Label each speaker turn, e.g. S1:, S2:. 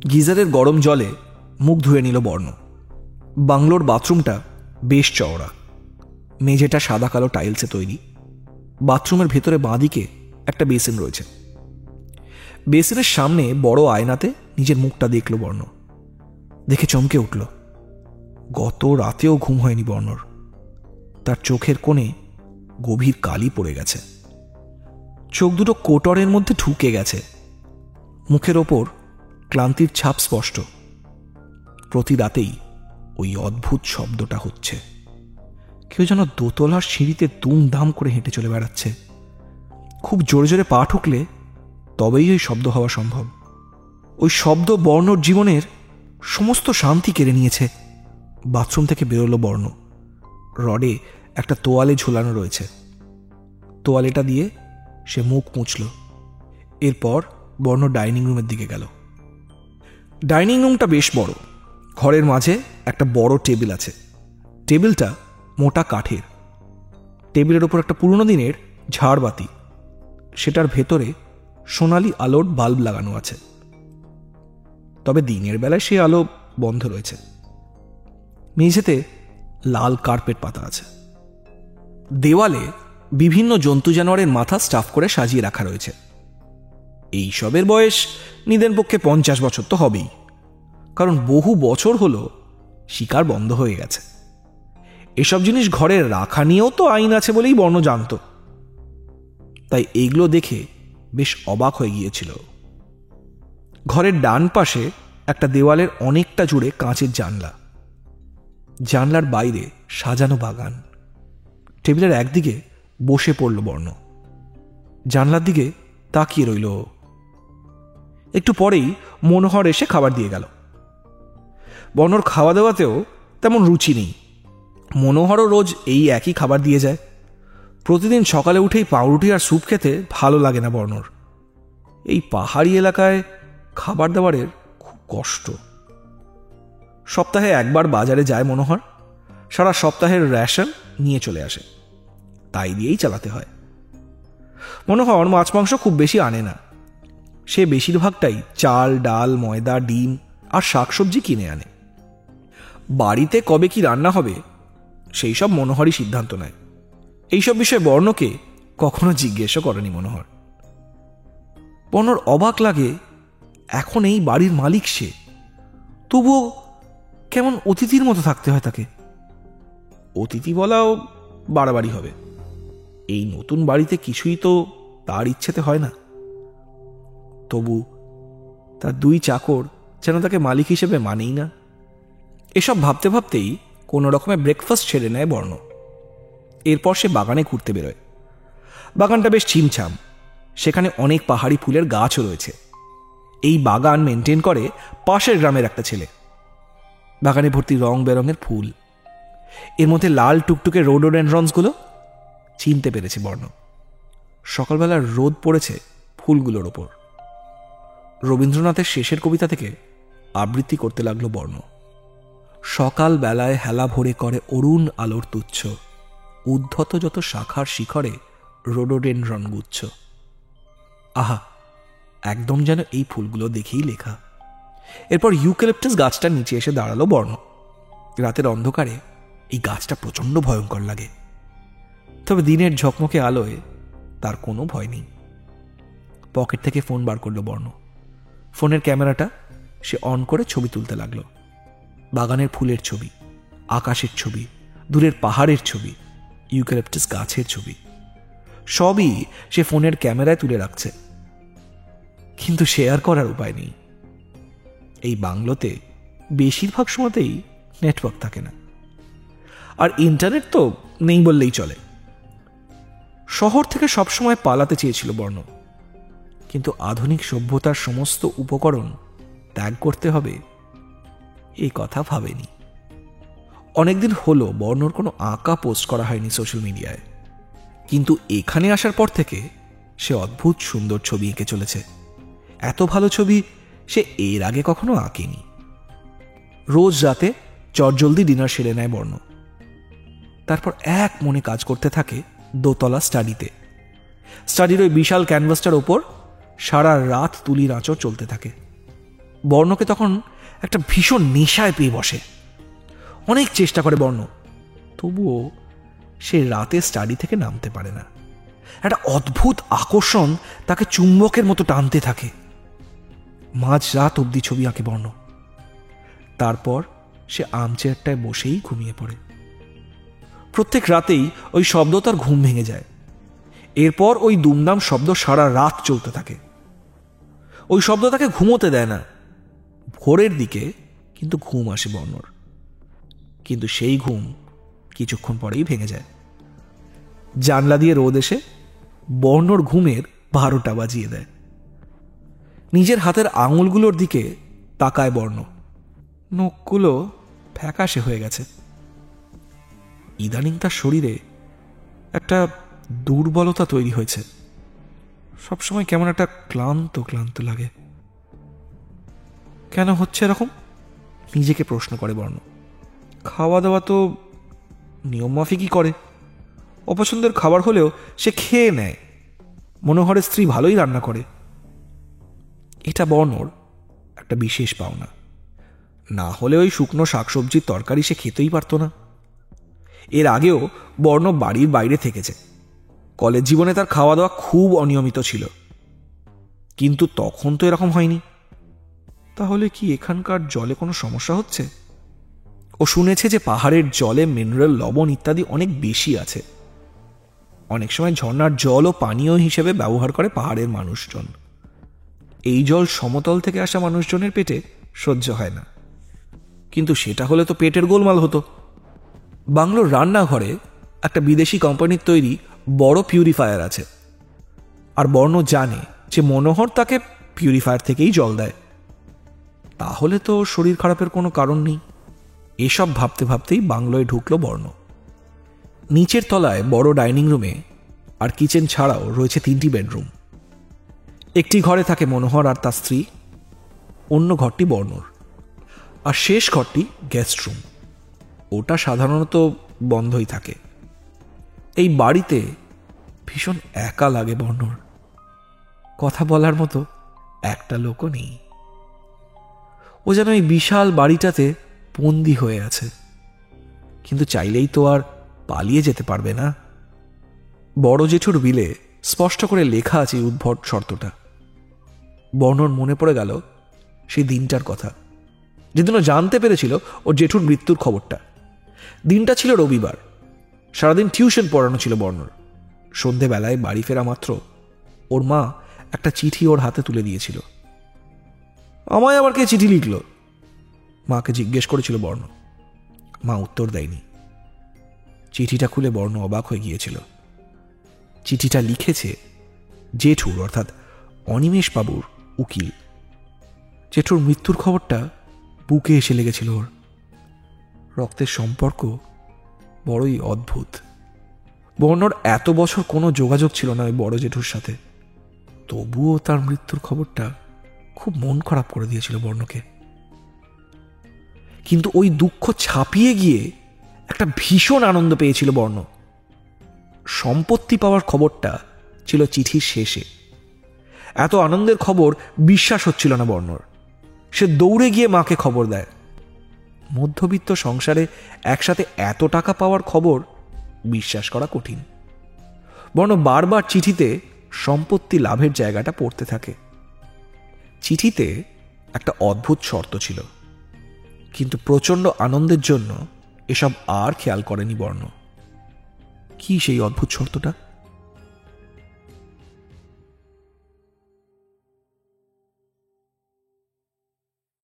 S1: গিজারের গরম জলে মুখ ধুয়ে নিল বর্ণ। বাংলোর বাথরুমটা বেশ চওড়া, মেঝেটা সাদা কালো টাইলসে তৈরি। বাথরুমের ভেতরে বাঁদিকে একটা বেসিন রয়েছে। বেসিনের সামনে বড় আয়নাতে নিজের মুখটা দেখল বর্ণ। দেখে চমকে উঠল। গত রাতেও ঘুম হয়নি বর্ণর। তার চোখের কোণে গভীর কালি পড়ে গেছে, চোখ দুটো কোটরের মধ্যে ঢুকে গেছে, মুখের ওপর ক্লান্তির ছাপ স্পষ্ট। প্রতি রাতেই ওই অদ্ভুত শব্দটা হচ্ছে। কেউ যেন দোতলার সিঁড়িতে দুমদাম করে হেঁটে চলে বেড়াচ্ছে। খুব জোরে জোরে পা ঠুকলে তবেই ওই শব্দ হওয়া সম্ভব। ওই শব্দ বর্ণর জীবনের সমস্ত শান্তি কেড়ে নিয়েছে। বাথরুম থেকে বেরোলো বর্ণ। রডে একটা তোয়ালে ঝোলানো রয়েছে। তোয়ালেটা দিয়ে সে মুখ মুছল। এরপর বর্ণ ডাইনিং রুমের দিকে গেল। ডাইনিং রুমটা বেশ বড়। ঘরের মাঝে একটা বড় টেবিল আছে। টেবিলটা মোটা কাঠের। টেবিলের ওপর একটা পুরনো দিনের ঝাড়বাতি, সেটার ভেতরে সোনালি আলোর বাল্ব লাগানো আছে। তবে দিনের বেলায় সেই আলো বন্ধ রয়েছে। মেঝেতে লাল কার্পেট পাতা আছে। দেওয়ালে বিভিন্ন জন্তু জানোয়ারের মাথা স্টাফ করে সাজিয়ে রাখা রয়েছে। এইসবের বয়স নিদেন পক্ষে 50 বছর তো হবেই, কারণ বহু বছর হলো শিকার বন্ধ হয়ে গেছে। এসব জিনিস ঘরে রাখা নিয়েও তো আইন আছে বলেই বর্ণ জানত। তাই এইগুলো দেখে বেশ অবাক হয়ে গিয়েছিল। ঘরের ডান পাশে একটা দেওয়ালের অনেকটা জুড়ে কাঁচের জানলা। জানলার বাইরে সাজানো বাগান। টেবিলের একদিকে বসে পড়ল বর্ণ। জানলার দিকে তাকিয়ে রইল। একটু পরেই মনোহর এসে খাবার দিয়ে গেল। বর্ণর খাওয়া দাওয়াতেও তেমন রুচি নেই। মনোহরও রোজ এই একই খাবার দিয়ে যায়। প্রতিদিন সকালে উঠেই পাউরুটি আর স্যুপ খেতে ভালো লাগে না বর্ণর। এই পাহাড়ি এলাকায় খাবার দাবারের খুব কষ্ট। সপ্তাহে একবার বাজারে যায় মনোহর। সারা সপ্তাহের রেশন নিয়ে চলে আসে, তাই দিয়েই চালাতে হয়। মনোহর মাছ মাংস খুব বেশি আনে না। সে বেশিরভাগটাই চাল, ডাল, ময়দা, ডিম আর শাকসবজি কিনে আনে। বাড়িতে কবে কি রান্না হবে সেই সব মনোহরই সিদ্ধান্ত নেয়। এইসব বিষয়ে বর্ণকে কখনো জিজ্ঞেসও করেনি মনোহর। বর্ণর অবাক লাগে, এখন এই বাড়ির মালিক সে, তবুও কেমন অতিথির মতো থাকতে হয় তাকে। অতিথি বলাও বাড়াবাড়ি হবে। এই নতুন বাড়িতে কিছুই তো তার ইচ্ছেতে হয় না। তবু তার 2 চাকর যেন তাকে মালিক হিসেবে মানেই না। এসব ভাবতে ভাবতেই কোনো রকমে ব্রেকফাস্ট ছেড়ে নেয় বর্ণ। এরপর সে বাগানে ঘুরতে বেরোয়। বাগানটা বেশ ছিমছাম। সেখানে অনেক পাহাড়ি ফুলের গাছও রয়েছে। এই বাগান মেনটেন করে পাশের গ্রামের একটা ছেলে। বাগানে ভর্তি রং বেরঙের ফুল। এর মধ্যে লাল টুকটুকে রোডোডেনড্রনসগুলো চিনতে পেরেছে বর্ণ। সকালবেলার রোদ পড়েছে ফুলগুলোর ওপর। রবীন্দ্রনাথের শেষের কবিতা থেকে আবৃত্তি করতে লাগলো বর্ণ। সকাল বেলায় হেলা ভরে করে অরুণ আলোর তুচ্ছ, উদ্ধত যত শাখার শিখরে রোডোডেনড্রন গুচ্ছ। আহা, একদম যেন এই ফুলগুলো দেখেই লেখা। এরপর ইউক্যালিপটাস গাছটার নিচে এসে দাঁড়ালো বর্ণ। রাতের অন্ধকারে এই গাছটা প্রচণ্ড ভয়ঙ্কর লাগে, তবে দিনের ঝকমকে আলোয় তার কোনো ভয় নেই। পকেট থেকে ফোন বার করলো বর্ণ। ফোনের ক্যামেরাটা সে অন করে ছবি তুলতে লাগলো। বাগানের ফুলের ছবি, আকাশের ছবি, দূরের পাহাড়ের ছবি, ইউক্যালিপটাস গাছের ছবি, সবই সে ফোনের ক্যামেরায় তুলে রাখছে। কিন্তু শেয়ার করার উপায় নেই। এই বাংলোতে বেশিরভাগ সময়তেই নেটওয়ার্ক থাকে না, আর ইন্টারনেট তো নেই বললেই চলে। শহর থেকে সবসময় পালাতে চেয়েছিল বর্ণ, কিন্তু আধুনিক সভ্যতার সমস্ত উপকরণ ত্যাগ করতে হবে এই কথা ভাবেনি। অনেকদিন হলো বর্ণর কোনো আঁকা পোস্ট করা হয়নি সোশ্যাল মিডিয়ায়, কিন্তু এখানে আসার পর থেকে সে অদ্ভুত সুন্দর ছবি এঁকে চলেছে। এত ভালো ছবি সে এর আগে কখনো আঁকেনি। রোজ রাতে চটজলদি ডিনার সেরে নেয় বর্ণ। তারপর এক মনে কাজ করতে থাকে দোতলা স্টাডিতে। স্টাডির ওই বিশাল ক্যানভাসটার ওপর সারা রাত তুলির আঁচড় চলতে থাকে। বর্ণকে তখন একটা ভীষণ নেশায় পেয়ে বসে। অনেক চেষ্টা করে বর্ণ, তবুও সে রাতে স্টাডি থেকে নামতে পারে না। একটা অদ্ভুত আকর্ষণ তাকে চুম্বকের মতো টানতে থাকে। মাঝ রাত অবধি ছবি আঁকে বর্ণ। তারপর সে আর্মচেয়ারটায় বসেই ঘুমিয়ে পড়ে। প্রত্যেক রাতেই ওই শব্দ তার ঘুম ভেঙে যায়। এরপর ওই দুমদাম শব্দ সারা রাত চলতে থাকে। ওই শব্দ তাকে ঘুমোতে দেয় না। ভোরের দিকে কিন্তু ঘুম আসে বর্ণর, কিন্তু সেই ঘুম কিছুক্ষণ পরেই ভেঙে যায়। জানলা দিয়ে রোদ এসে বর্ণর ঘুমের 12টা বাজিয়ে দেয়। নিজের হাতের আঙুলগুলোর দিকে তাকায় বর্ণ। নখগুলো ফ্যাকাশে হয়ে গেছে। ইদানিং তার শরীরে একটা দুর্বলতা তৈরি হয়েছে। সবসময় কেমন একটা ক্লান্ত ক্লান্ত লাগে। কেন হচ্ছে এরকম, নিজেকে প্রশ্ন করে বর্ণ। খাওয়া দাওয়া তো নিয়মমাফিকই করে। অপছন্দের খাবার হলেও সে খেয়ে নেয়। মনোহরের স্ত্রী ভালোই রান্না করে। এটা বর্ণর একটা বিশেষ পাওনা। না হলে ওই শুকনো শাকসবজির তরকারি সে খেতেই পারত না। এর আগেও বর্ণ বাড়ির বাইরে থেকেছে। কলেজ জীবনে তার খাওয়া দাওয়া খুব অনিয়মিত ছিল, কিন্তু তখন তো এরকম হয়নি। তাহলে কি এখানকার জলে কোনো সমস্যা হচ্ছে? ও শুনেছে যে পাহাড়ের জলে মিনারেল, লবণ ইত্যাদি অনেক বেশি আছে। অনেক সময় ঝর্ণার জল ও পানীয় হিসেবে ব্যবহার করে পাহাড়ের মানুষজন। এই জল সমতল থেকে আসা মানুষজনের পেটে সহ্য হয় না, কিন্তু সেটা হলে তো পেটের গোলমাল হতো। বাংলোর রান্নাঘরে একটা বিদেশি কোম্পানির তৈরি বড় পিউরিফায়ার আছে, আর বর্ণ জানে যে মনোহর তাকে পিউরিফায়ার থেকেই জল দেয়। তাহলে তো শরীর খারাপের কোনো কারণ নেই। এসব ভাবতে ভাবতেই বাংলোয় ঢুকলো বর্ণ। নিচের তলায় বড় ডাইনিং রুমে আর কিচেন ছাড়াও রয়েছে 3টি বেডরুম। একটি ঘরে থাকে মনোহর আর তার স্ত্রী, অন্য ঘরটি বর্ণর, আর শেষ ঘরটি গেস্ট রুম। ওটা সাধারণত বন্ধই থাকে। এই বাড়িতে ভীষণ একা লাগে বর্ণর। কথা বলার মতো একটা লোকও নেই। ও যেন এই বিশাল বাড়িটাতে বন্দী হয়ে আছে, কিন্তু চাইলেই তো আর পালিয়ে যেতে পারবে না। বড় জেঠুর বিলে স্পষ্ট করে লেখা আছে উদ্ভট শর্তটা। বর্ণর মনে পড়ে গেল সেই দিনটার কথা, যেদিন ও জানতে পেরেছিল ওর জেঠুর মৃত্যুর খবরটা। দিনটা ছিল রবিবার। সারাদিন টিউশন পড়ানো ছিল বর্ণর। সন্ধেবেলায় বাড়ি ফেরা মাত্র ওর মা একটা চিঠি ওর হাতে তুলে দিয়েছিল। আমায় আবার কে চিঠি লিখল? মাকে জিজ্ঞেস করেছিল বর্ণ। মা উত্তর দেয়নি। চিঠিটা খুলে বর্ণ অবাক হয়ে গিয়েছিল। চিঠিটা লিখেছে জেঠুর, অর্থাৎ অনিমেষ বাবুর উকিল। জেঠুর মৃত্যুর খবরটা বুকে এসে লেগেছিল ওর। রক্তের সম্পর্ক বড়ই অদ্ভুত। বর্ণর এত বছর কোনো যোগাযোগ ছিল না ওই বড় জেঠুর সাথে, তবুও তার মৃত্যুর খবরটা খুব মন খারাপ করে দিয়েছিল বর্ণকে। কিন্তু ওই দুঃখ ছাপিয়ে গিয়ে একটা ভীষণ আনন্দ পেয়েছিল বর্ণ। সম্পত্তি পাওয়ার খবরটা ছিল চিঠির শেষে। এত আনন্দের খবর বিশ্বাস হচ্ছিল না বর্ণর। সে দৌড়ে গিয়ে মাকে খবর দেয়। মধ্যবিত্ত সংসারে একসাথে এত টাকা পাওয়ার খবর বিশ্বাস করা কঠিন। বর্ণ বারবার চিঠিতে সম্পত্তি লাভের জায়গাটা পড়তে থাকে। চিঠিতে একটা অদ্ভুত শর্ত ছিল, কিন্তু প্রচণ্ড আনন্দের জন্য এসব আর খেয়াল করেনি বর্ণ। কি সেই অদ্ভুত শর্তটা?